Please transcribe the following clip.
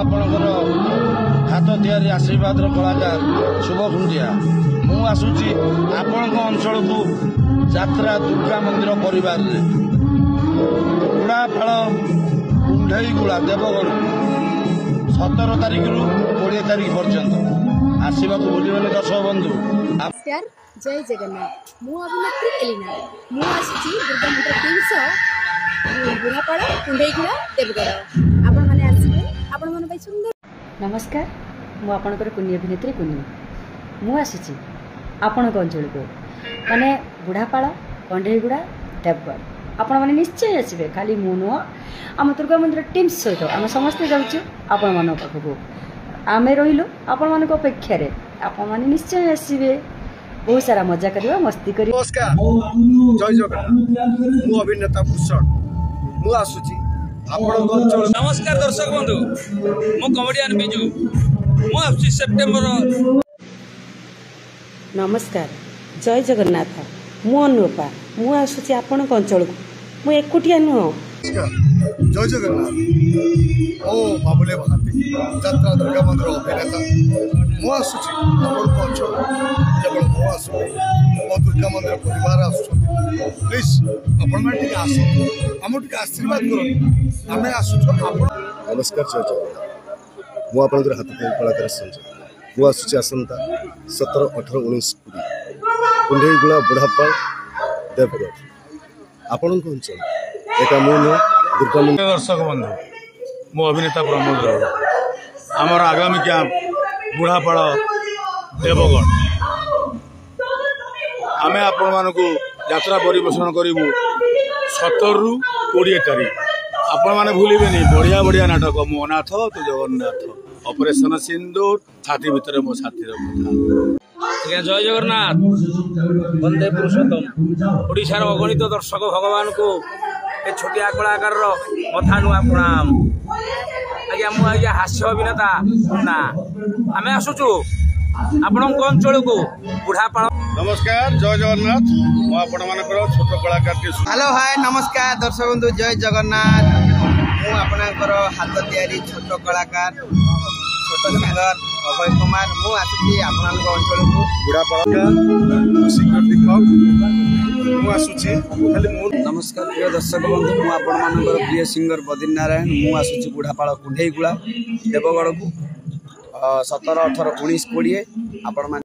आपणकर हाथ तैयारी आशीर्वाद कलाकार शुभ खुंडिया मु आसुची आपण अंचल को यात्रा दुर्गा मंदिर परिवार गुड़ाफाड़ कुंडेईगुड़ा देवगढ़ 17 तारिख रु 20 तारिख पर्यंत आसवा भूलिबे दर्शक बंधु। नमस्कार, जय जगन्नाथ। मु अभिनेत्री एलिना मु आसुची दुर्गा मंदिर 300 गुड़ाफाड़ कुंडेईगुड़ा देवगढ़ आपण माने आसीबे आपण मन पई सुंदर। नमस्कार, मु आपणकर कुनी अभिनेत्री कुनी मु आसुची आपण अंचल को माने गुड़ाफाड़ कुंडेईगुड़ा देवगढ़ आपण माने निश्चय आसबे। खाली मु नुह आम दुर्गा मंदिर टीम सहित आम समस्ते जाऊँ आपण मान पाखक आम रहिलु आपण मान अपेक्षा आपण माने निश्चय आसबे। बहुत सारा मजा करवा मस्ती करी। नमस्कार, जय जगन्नाथ। मु अभिनेता भूषण मु आसुची आपण अंचल। नमस्कार दर्शक बंधु, मु कमेडियन बिजू मु आसुची सेप्टेम्बर। नमस्कार, जय जगन्नाथ। मु अनुपा मु आसुची आपण अंचल को मु एकुटिया नुह। जय जगन्नाथ। ओ बाबुले महांती यात्रा दुर्गा मंदिर अभिनेता मु आसुची आपण अंचल केवल मु आसु मो दुर्गा मंदिर परिवार आसुछ। प्लीज आपण माने आसु आम आशीर्वाद करो आम आसुछ। नमस्कार, जय जगन्नाथ। मु आपनकर हाथ कलाकार संजय मु आसुची आसंता 17, 18, 19, 20 कुंडेईगुड़ा बुढ़ापाड़ देवगढ़ आपण अंचल एका मु दुर्गा मंदिर। दर्शक बंधु मो अभिनेता प्रमोद राउत आमर आगामी कैंप बुढ़ापाड़ देवगढ़ आम आपण मानक यात्रा परिवेशन करूँ 17 रु 20 तारिख। आपण मैंने भूलिबे बढ़िया बढ़िया नाटक मो नाथ तो जगन्नाथ ऑपरेशन सिंदूर छाती भितर मो छाती जय जगन्नाथ। वंदे पुरुषोत्तम ओडिशार अगणित दर्शक भगवान को ए छोटिया कलाकार कथा नुआ प्रणाम। आज्ञा मुझे हास्य अभिनेता ना आम आसुचु आपण अंचल को बुढ़ापाड़। नमस्कार, जय जगन्नाथ। मु आपण मानकर छोट कलाकार के हेलो हाय नमस्कार दर्शक बंधु, जय जगन्नाथ। मु आपणकर हाथ तैयारी छोट कलाकार छोट सिंगर अभय कुमार मु आसुची आपण अंचल को बुढ़ापाड़ सिंगर दीपक मु आसुची खाली मु। नमस्कार प्रिय दर्शक बंधु, मु आपण मानकर प्रिय सिंगर बद्री नारायण मु आसुची बुढ़ापाड़ कुंडेईगुड़ा देवगढ़ को 17, 18, 19, 20 आपण